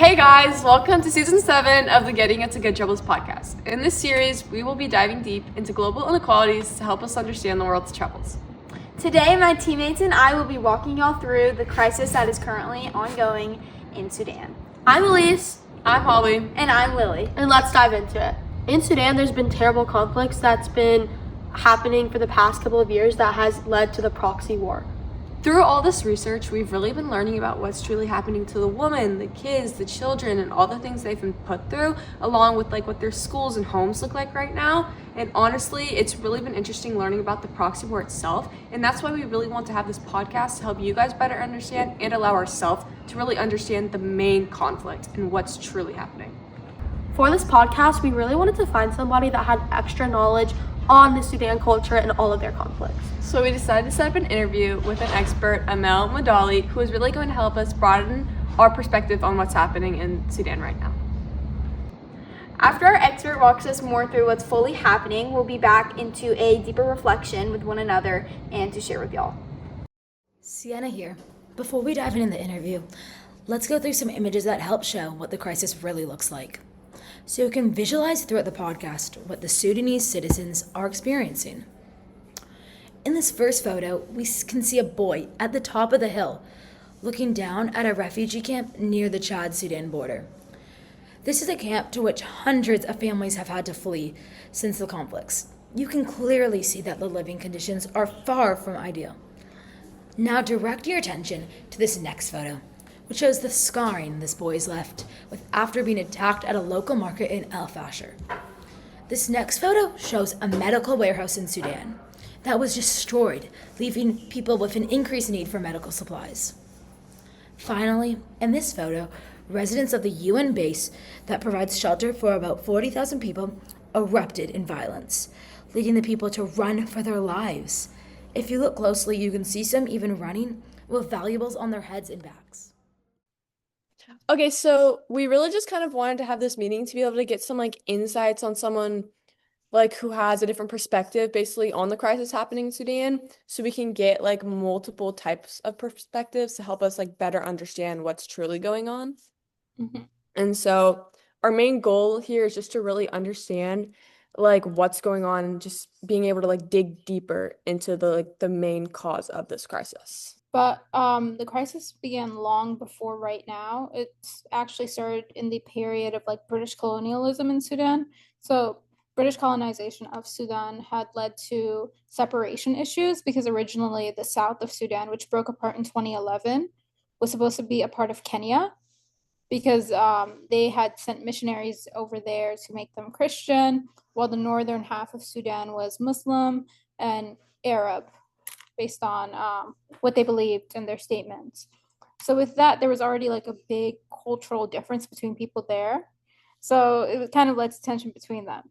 Hey guys, welcome to season 7 of the Getting Into Good Troubles podcast. In this series, we will be diving deep into global inequalities to help us understand the world's troubles. Today, my teammates and I will be walking y'all through the crisis that is currently ongoing in Sudan. I'm Elise. I'm Holly. And I'm Lily. And let's dive into it. In Sudan, there's been terrible conflicts that's been happening for the past couple of years that has led to the proxy war. Through all this research, we've really been learning about what's truly happening to the women, the kids, the children, and all the things they've been put through, along with what their schools and homes look like right now. And honestly, it's really been interesting learning about the proxy war itself. And that's why we really want to have this podcast to help you guys better understand and allow ourselves to really understand the main conflict and what's truly happening. For this podcast, we really wanted to find somebody that had extra knowledge on the Sudan culture and all of their conflicts. So we decided to set up an interview with an expert, Amel Madali, who is really going to help us broaden our perspective on what's happening in Sudan right now. After our expert walks us more through what's fully happening, we'll be back into a deeper reflection with one another and to share with y'all. Sienna here. Before we dive into the interview, let's go through some images that help show what the crisis really looks like, so you can visualize throughout the podcast what the Sudanese citizens are experiencing. In this first photo, we can see a boy at the top of the hill looking down at a refugee camp near the Chad-Sudan border. This is a camp to which hundreds of families have had to flee since the conflicts. You can clearly see that the living conditions are far from ideal. Now direct your attention to this next photo, which shows the scarring this boy's left with after being attacked at a local market in El Fasher. This next photo shows a medical warehouse in Sudan that was destroyed, leaving people with an increased need for medical supplies. Finally, in this photo, residents of the UN base that provides shelter for about 40,000 people erupted in violence, leading the people to run for their lives. If you look closely, you can see some even running with valuables on their heads and backs. Okay, so we really just kind of wanted to have this meeting to be able to get some insights on someone who has a different perspective basically on the crisis happening in Sudan, so we can get multiple types of perspectives to help us better understand what's truly going on. Mm-hmm. And so our main goal here is just to really understand what's going on and just being able to dig deeper into the main cause of this crisis. But the crisis began long before right now. It's actually started in the period of British colonialism in Sudan. So British colonization of Sudan had led to separation issues because originally the south of Sudan, which broke apart in 2011, was supposed to be a part of Kenya because they had sent missionaries over there to make them Christian, while the northern half of Sudan was Muslim and Arab, based on what they believed in their statements. So with that, there was already a big cultural difference between people there. So it kind of led to tension between them.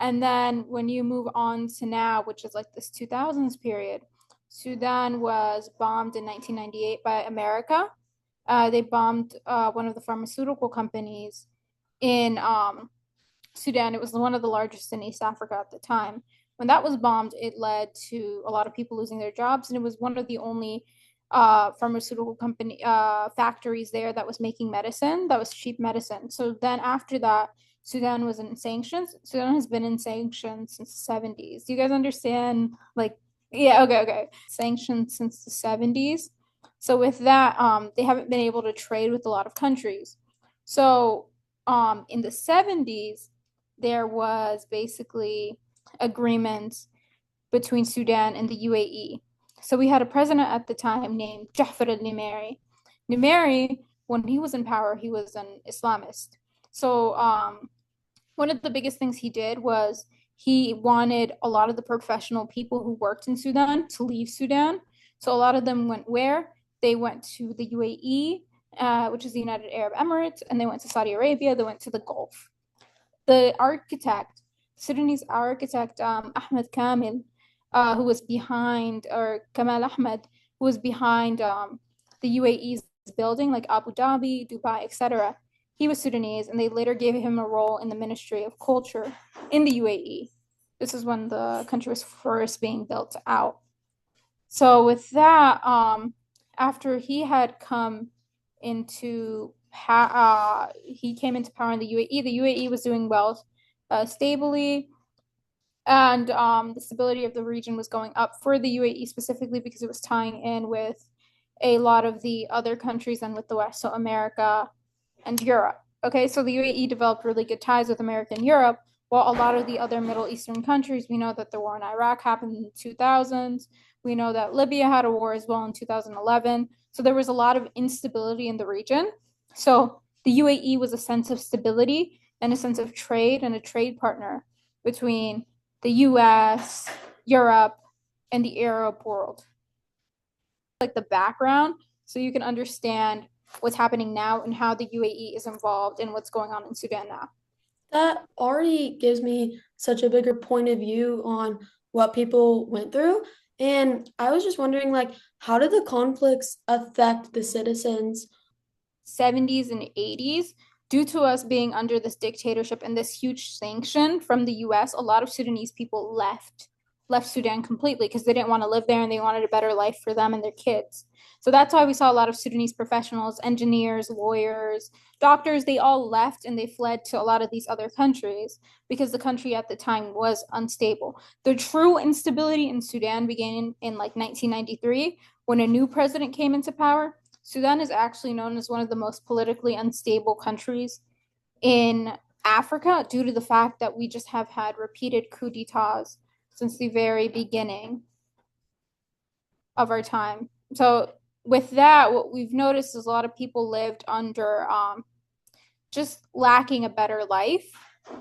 And then when you move on to now, which is this 2000s period, Sudan was bombed in 1998 by America. They bombed one of the pharmaceutical companies in Sudan. It was one of the largest in East Africa at the time. When that was bombed, it led to a lot of people losing their jobs, and it was one of the only pharmaceutical company factories there that was making medicine, that was cheap medicine. So then after that, Sudan was in sanctions. Sudan has been in sanctions since the 70s. Do you guys understand? Yeah, okay. Sanctions since the 70s. So with that, they haven't been able to trade with a lot of countries. So in the 70s, there was basically agreements between Sudan and the UAE. So we had a president at the time named Jafar al-Nimeri. Nimeri, when he was in power, he was an Islamist. So one of the biggest things he did was he wanted a lot of the professional people who worked in Sudan to leave Sudan. So a lot of them went where? They went to the UAE, which is the United Arab Emirates, and they went to Saudi Arabia, they went to the Gulf. The architect, Sudanese architect Ahmed Kamil, who was behind, or Kamal Ahmed, who was behind the UAE's building, Abu Dhabi, Dubai, etc. He was Sudanese, and they later gave him a role in the Ministry of Culture in the UAE. This is when the country was first being built out. So with that, after he had come into he came into power in the UAE. The UAE was doing well, stably, and the stability of the region was going up for the UAE specifically because it was tying in with a lot of the other countries and with the West, so America and Europe. Okay, so the UAE developed really good ties with America and Europe, while a lot of the other Middle Eastern countries, we know that the war in Iraq happened in the 2000s. We know that Libya had a war as well in 2011. So there was a lot of instability in the region. So the UAE was a sense of stability and a sense of trade and a trade partner between the US, Europe, and the Arab world. Like the background, so you can understand what's happening now and how the UAE is involved in what's going on in Sudan now. That already gives me such a bigger point of view on what people went through. And I was just wondering, like, how did the conflicts affect the citizens? 70s and 80s, due to us being under this dictatorship and this huge sanction from the US, a lot of Sudanese people left Sudan completely because they didn't want to live there and they wanted a better life for them and their kids. So that's why we saw a lot of Sudanese professionals, engineers, lawyers, doctors, they all left and they fled to a lot of these other countries because the country at the time was unstable. The true instability in Sudan began in like 1993 when a new president came into power. Sudan is actually known as one of the most politically unstable countries in Africa due to the fact that we just have had repeated coups d'etats since the very beginning of our time. So with that, what we've noticed is a lot of people lived under just lacking a better life.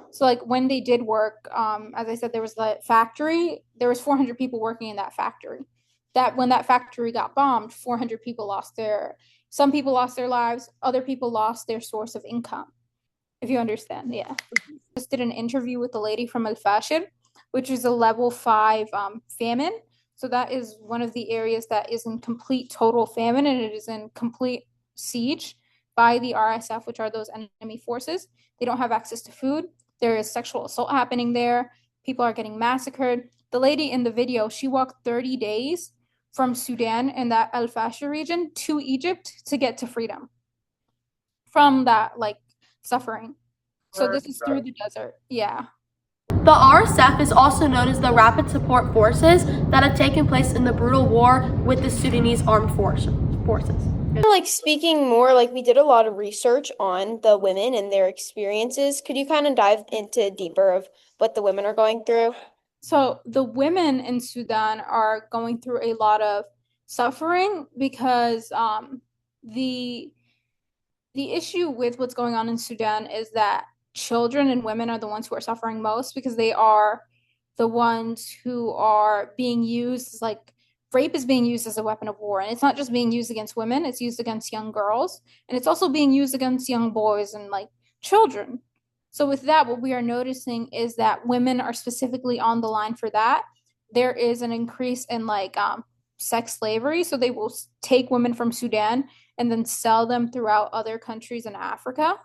So like when they did work, as I said, there was the factory, there was 400 people working in that factory. That when that factory got bombed, 400 people some people lost their lives, other people lost their source of income. If you understand, yeah. Just did an interview with a lady from Al Fashir, which is a level 5 famine. So that is one of the areas that is in complete total famine, and it is in complete siege by the RSF, which are those enemy forces. They don't have access to food. There is sexual assault happening there. People are getting massacred. The lady in the video, she walked 30 days from Sudan in that Al Fashir region to Egypt to get to freedom from that like suffering. So this is through the desert. Yeah. The RSF is also known as the Rapid Support Forces that have taken place in the brutal war with the Sudanese armed forces. Like speaking more, like we did a lot of research on the women and their experiences. Could you kind of dive into deeper of what the women are going through? So the women in Sudan are going through a lot of suffering because the issue with what's going on in Sudan is that children and women are the ones who are suffering most because they are the ones who are being used, like rape is being used as a weapon of war. And it's not just being used against women, it's used against young girls. And it's also being used against young boys and like children. So with that, what we are noticing is that women are specifically on the line for that. There is an increase in like sex slavery. So they will take women from Sudan and then sell them throughout other countries in Africa.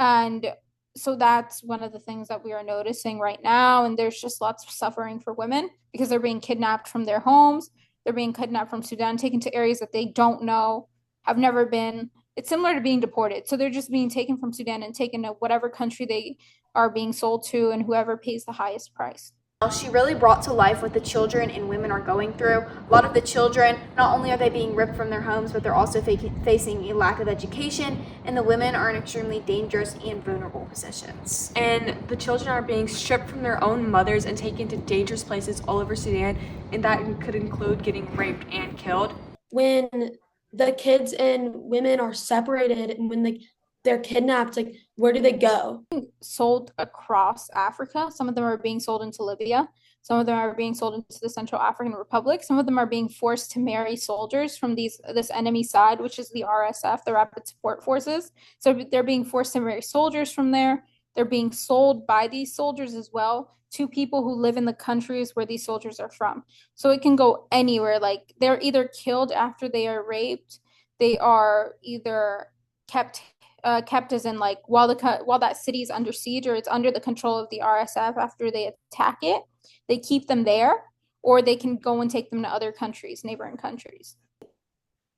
And so that's one of the things that we are noticing right now. And there's just lots of suffering for women because they're being kidnapped from their homes. They're being kidnapped from Sudan, taken to areas that they don't know, have never been. It's similar to being deported. So they're just being taken from Sudan and taken to whatever country they are being sold to and whoever pays the highest price. She really brought to life what the children and women are going through. A lot of the children, not only are they being ripped from their homes, but they're also facing a lack of education, and the women are in extremely dangerous and vulnerable positions. And the children are being stripped from their own mothers and taken to dangerous places all over Sudan, and that could include getting raped and killed. When the kids and women are separated and when they're kidnapped, like where do they go? Sold across Africa. Some of them are being sold into Libya. Some of them are being sold into the Central African Republic. Some of them are being forced to marry soldiers from this enemy side, which is the RSF, the Rapid Support Forces. So they're being forced to marry soldiers from there. They're being sold by these soldiers as well to people who live in the countries where these soldiers are from. So it can go anywhere. Like they're either killed after they are raped. They are either kept as in like while that city is under siege or it's under the control of the RSF after they attack it, they keep them there, or they can go and take them to other countries, neighboring countries.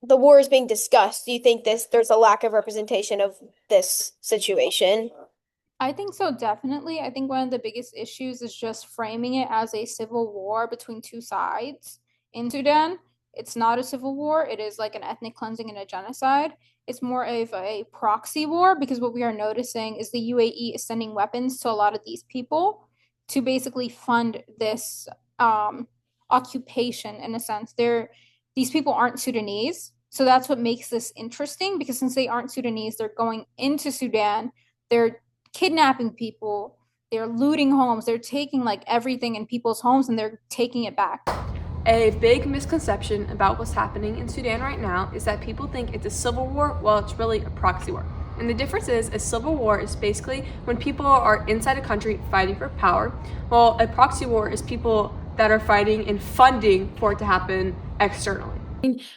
the war is being discussed, do you think there's a lack of representation of this situation? I think so, definitely. I think one of the biggest issues is just framing it as a civil war between two sides in Sudan. It's not a civil war, it is like an ethnic cleansing and a genocide. It's more of a proxy war because what we are noticing is the UAE is sending weapons to a lot of these people to basically fund this occupation in a sense. These people aren't Sudanese. So that's what makes this interesting because since they aren't Sudanese, they're going into Sudan. They're kidnapping people, they're looting homes, they're taking like everything in people's homes and they're taking it back. A big misconception about what's happening in Sudan right now is that people think it's a civil war. Well, it's really a proxy war. And the difference is a civil war is basically when people are inside a country fighting for power, while a proxy war is people that are fighting and funding for it to happen externally.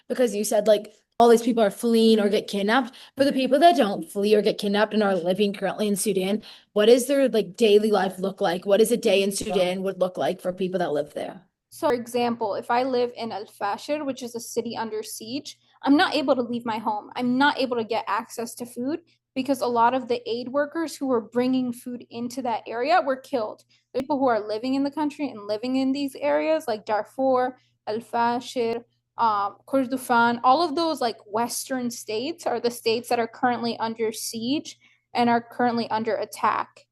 Because you said like all these people are fleeing or get kidnapped, but the people that don't flee or get kidnapped and are living currently in Sudan, what does their like daily life look like? What does a day in Sudan would look like for people that live there? So, for example, if I live in Al Fashir, which is a city under siege, I'm not able to leave my home. I'm not able to get access to food because a lot of the aid workers who were bringing food into that area were killed. The people who are living in the country and living in these areas like Darfur, Al Fashir, Kordofan, all of those like Western states are the states that are currently under siege and are currently under attack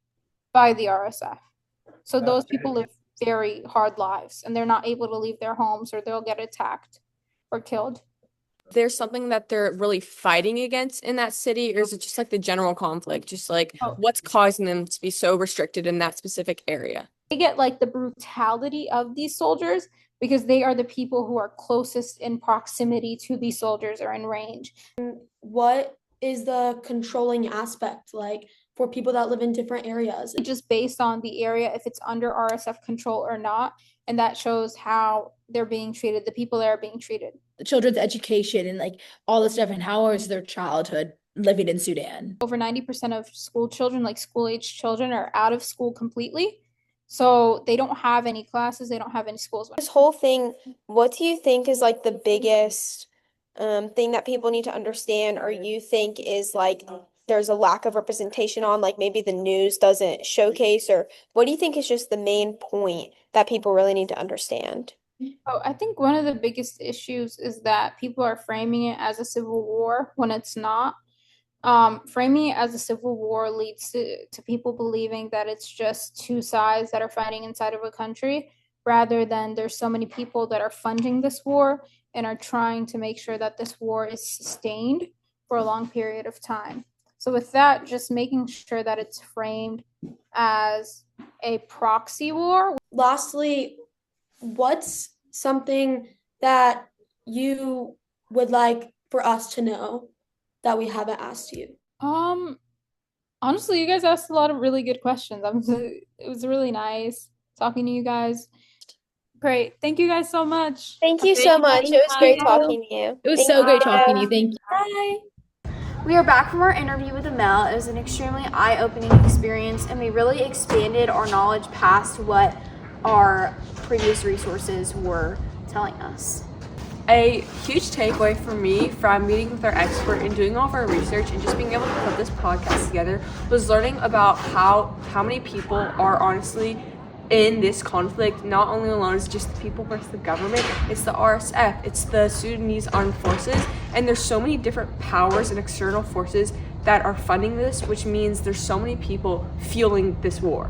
by the RSF. So those people live very hard lives and they're not able to leave their homes or they'll get attacked or killed. There's something that they're really fighting against in that city, or is it just like the general conflict, just like what's causing them to be so restricted in that specific area? They get like the brutality of these soldiers because they are the people who are closest in proximity to these soldiers or in range. What is the controlling aspect like for people that live in different areas? Just based on the area, if it's under RSF control or not, and that shows how they're being treated, the people that are being treated. The children's education and like all this stuff, and how is their childhood living in Sudan? Over 90% of school children, like school-age children, are out of school completely. So they don't have any classes, they don't have any schools. This whole thing, what do you think is like the biggest thing that people need to understand, or you think is like there's a lack of representation on, like maybe the news doesn't showcase, or what do you think is just the main point that people really need to understand? Oh, I think one of the biggest issues is that people are framing it as a civil war when it's not. Framing it as a civil war leads to people believing that it's just two sides that are fighting inside of a country, rather than there's so many people that are funding this war and are trying to make sure that this war is sustained for a long period of time. So with that, just making sure that it's framed as a proxy war. Lastly, what's something that you would like for us to know that we haven't asked you? Honestly, you guys asked a lot of really good questions. It was really nice talking to you guys. Great. Thank you guys so much. Thank you so much. It was great talking to you. It was so great talking to you. Thank you. Bye. We are back from our interview with Amel. It was an extremely eye-opening experience, and we really expanded our knowledge past what our previous resources were telling us. A huge takeaway for me from meeting with our expert and doing all of our research and just being able to put this podcast together was learning about how many people are honestly in this conflict. Not only alone is just the people versus the government, it's the RSF, it's the Sudanese armed forces, and there's so many different powers and external forces that are funding this, which means there's so many people fueling this war.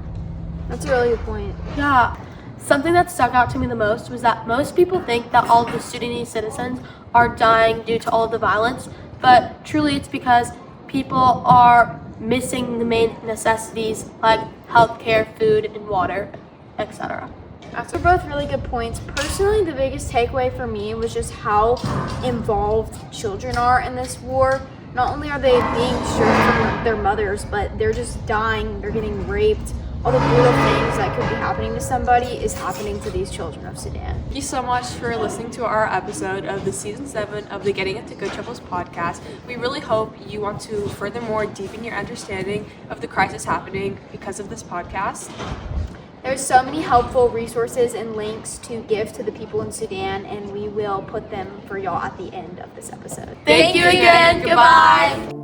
That's a really good point. Yeah, something that stuck out to me the most was that most people think that all of the Sudanese citizens are dying due to all of the violence, but truly it's because people are missing the main necessities like healthcare, food, and water, etc. Those are both really good points. Personally, the biggest takeaway for me was just how involved children are in this war. Not only are they being stripped from their mothers, but they're just dying, they're getting raped. All the brutal things that could be happening to somebody is happening to these children of Sudan. Thank you so much for listening to our episode of the season 7 of the Getting Into Good Troubles podcast. We really hope you want to furthermore deepen your understanding of the crisis happening because of this podcast. There's so many helpful resources and links to give to the people in Sudan, and we will put them for y'all at the end of this episode. Thank you again. Goodbye.